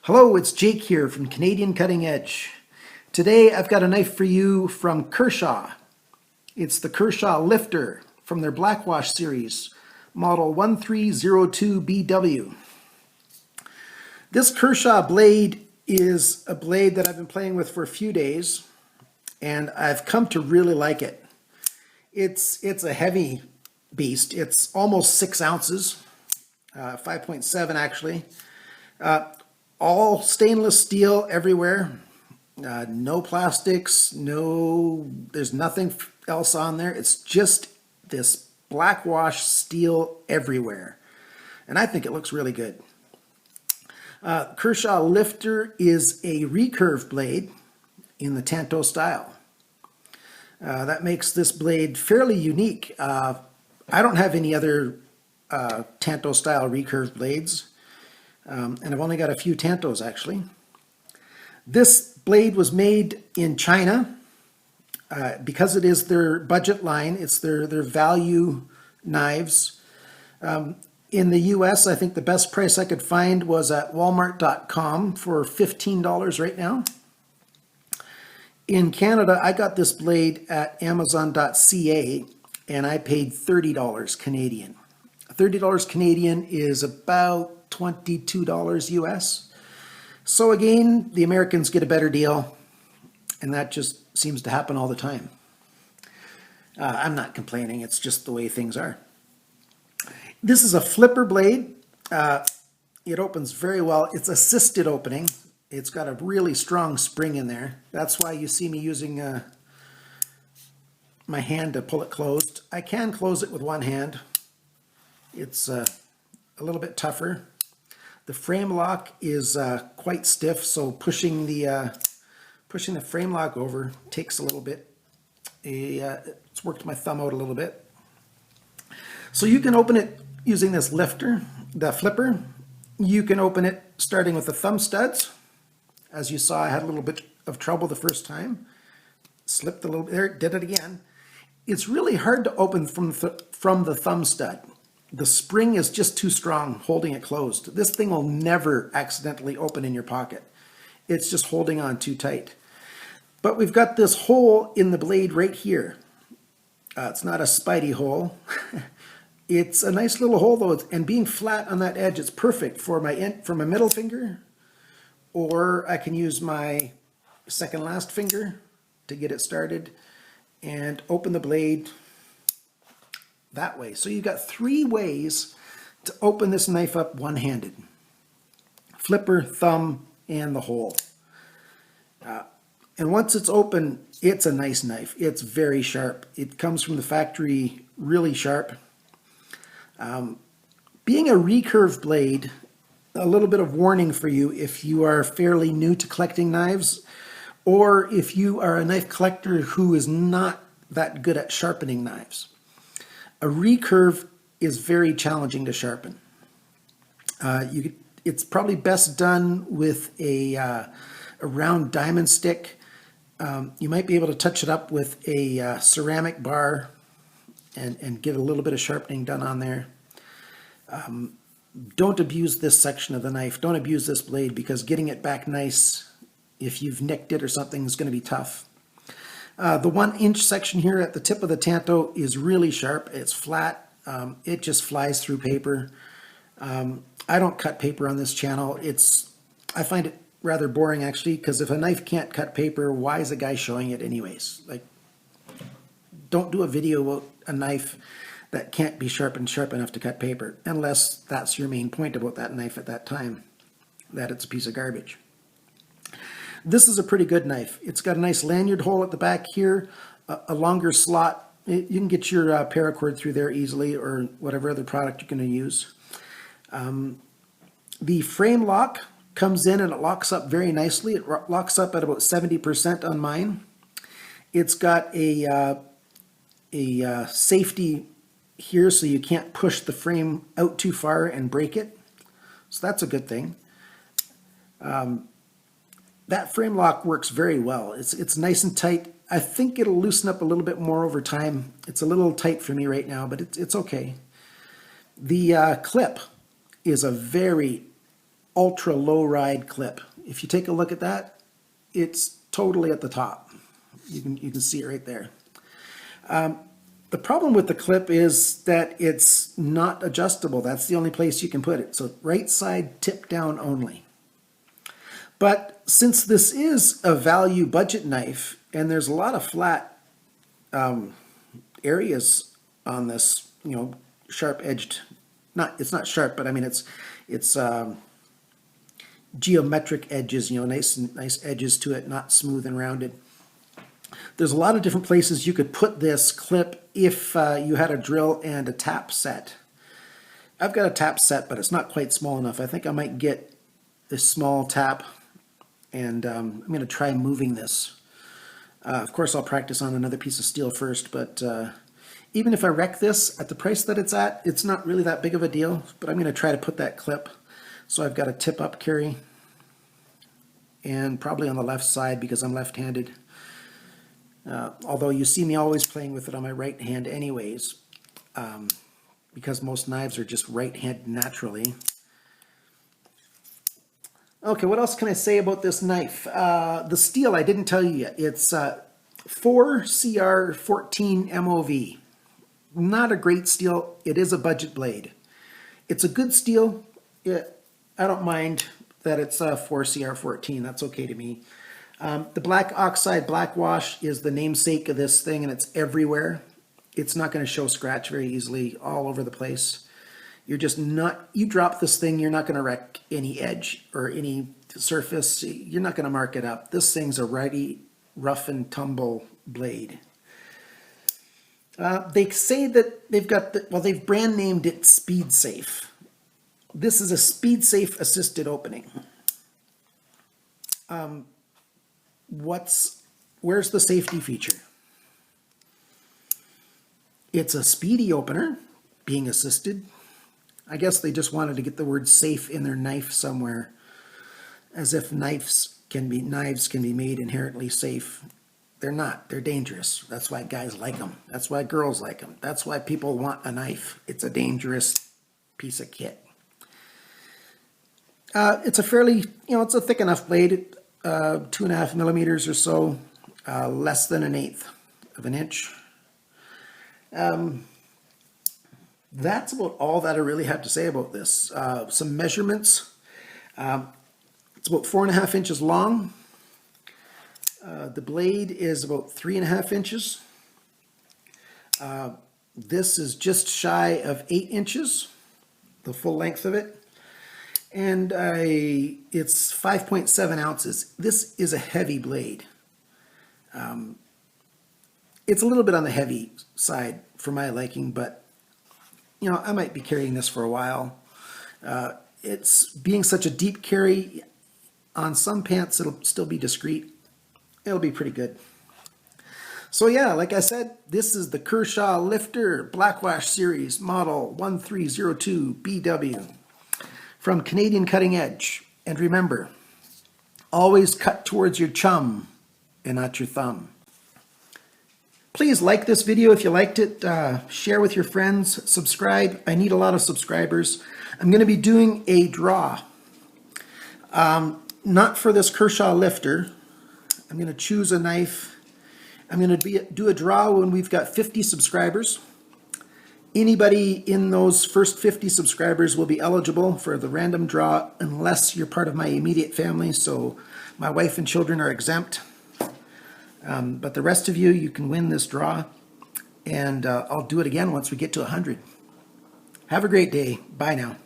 Hello, it's Jake here from Canadian Cutting Edge. Today I've got a knife for you from Kershaw. It's the Kershaw Lifter from their Blackwash series, model 1302BW. This Kershaw blade is a blade that I've been playing with for a few days, and I've come to really like it. It's a heavy beast. It's almost 6 ounces, 5.7 actually. All stainless steel everywhere, no plastics, there's nothing else on there. It's just this blackwash steel everywhere. And I think it looks really good. Kershaw Lifter is a recurve blade in the Tanto style. That makes this blade fairly unique. I don't have any other Tanto style recurve blades. And I've only got a few Tantos actually. This blade was made in China because it is their budget line. It's their value knives. In the US, I think the best price I could find was at walmart.com for $15 right now. In Canada, I got this blade at amazon.ca and I paid $30 Canadian. $30 Canadian is about $22 US. So again, the Americans get a better deal, and that just seems to happen all the time. I'm not complaining, it's just the way things are. This is a flipper blade. It opens very well. It's assisted opening. It's got a really strong spring in there. That's why you see me using my hand to pull it closed. I can close it with one hand. It's a little bit tougher. The frame lock is quite stiff, so pushing the frame lock over takes a little bit. It's worked my thumb out a little bit. So you can open it using this lifter, the flipper. You can open it starting with the thumb studs. As you saw, I had a little bit of trouble the first time. Slipped a little bit there, did it again. It's really hard to open from the thumb stud. The spring is just too strong holding it closed. This thing will never accidentally open in your pocket. It's just holding on too tight. But we've got this hole in the blade right here. It's not a Spidey hole. It's a nice little hole though, and being flat on that edge, it's perfect for my middle finger, or I can use my second last finger to get it started and open the blade that way. So you've got 3 ways to open this knife up one-handed. Flipper, thumb, and the hole. And once it's open, it's a nice knife. It's very sharp. It comes from the factory really sharp. Being a recurve blade, a little bit of warning for you if you are fairly new to collecting knives, or if you are a knife collector who is not that good at sharpening knives. A recurve is very challenging to sharpen. It's probably best done with a round diamond stick. You might be able to touch it up with a ceramic bar and get a little bit of sharpening done on there. Don't abuse this section of the knife. Don't abuse this blade, because getting it back nice, if you've nicked it or something, is going to be tough. The 1-inch section here at the tip of the Tanto is really sharp. It's flat. It just flies through paper. I don't cut paper on this channel. I find it rather boring actually, because if a knife can't cut paper, why is a guy showing it anyways? Like, don't do a video about a knife that can't be sharpened sharp enough to cut paper, unless that's your main point about that knife at that time, that it's a piece of garbage. This is a pretty good knife. It's got a nice lanyard hole at the back here, a longer slot. You can get your paracord through there easily, or whatever other product you're going to use. The frame lock comes in and it locks up very nicely. It locks up at about 70% on mine. It's got a safety here so you can't push the frame out too far and break it. So that's a good thing. That frame lock works very well. It's nice and tight. I think it'll loosen up a little bit more over time. It's a little tight for me right now, but it's okay. The clip is a very ultra low ride clip. If you take a look at that, it's totally at the top. You can see it right there. The problem with the clip is that it's not adjustable. That's the only place you can put it. So right side tip down only. But since this is a value budget knife and there's a lot of flat areas on this, you know, sharp edged, it's not sharp, but I mean it's geometric edges, you know, nice edges to it, not smooth and rounded. There's a lot of different places you could put this clip if you had a drill and a tap set. I've got a tap set, but it's not quite small enough. I think I might get this small tap, and I'm going to try moving this. Of course, I'll practice on another piece of steel first, but even if I wreck this at the price that it's at, it's not really that big of a deal, but I'm going to try to put that clip. So I've got a tip-up carry, and probably on the left side because I'm left-handed. Although you see me always playing with it on my right hand anyways, because most knives are just right-handed naturally. Okay, what else can I say about this knife? The steel, I didn't tell you yet. It's 4CR14 MOV. Not a great steel. It is a budget blade. It's a good steel. I don't mind that it's 4CR14. That's okay to me. The black oxide black wash is the namesake of this thing, and it's everywhere. It's not going to show scratch very easily all over the place. You're just not, you drop this thing, you're not going to wreck any edge or any surface. You're not going to mark it up. This thing's a righty, rough and tumble blade. They say that they've got, they've brand named it Speed Safe. This is a Speed Safe assisted opening. Where's the safety feature? It's a speedy opener, being assisted. I guess they just wanted to get the word safe in their knife somewhere, as if knives can be made inherently safe. They're not. They're dangerous. That's why guys like them. That's why girls like them. That's why people want a knife. It's a dangerous piece of kit. It's a fairly, it's a thick enough blade, 2.5 millimeters or so, less than 1/8 of an inch. That's about all that I really have to say about this. Some measurements. It's about 4.5 inches long. The blade is about 3.5 inches. This is just shy of 8 inches, the full length of it. And it's 5.7 ounces. This is a heavy blade. It's a little bit on the heavy side for my liking, but I might be carrying this for a while. It's being such a deep carry, on some pants it'll still be discreet. It'll be pretty good. So yeah, like I said, this is the Kershaw Lifter Blackwash Series model 1302 BW from Canadian Cutting Edge. And remember, always cut towards your chum and not your thumb. Please like this video if you liked it, share with your friends, subscribe. I need a lot of subscribers. I'm going to be doing a draw, not for this Kershaw Lifter. I'm going to choose a knife. I'm going to do a draw when we've got 50 subscribers. Anybody in those first 50 subscribers will be eligible for the random draw unless you're part of my immediate family, so my wife and children are exempt. But the rest of you can win this draw, and I'll do it again once we get to 100. Have a great day. Bye now.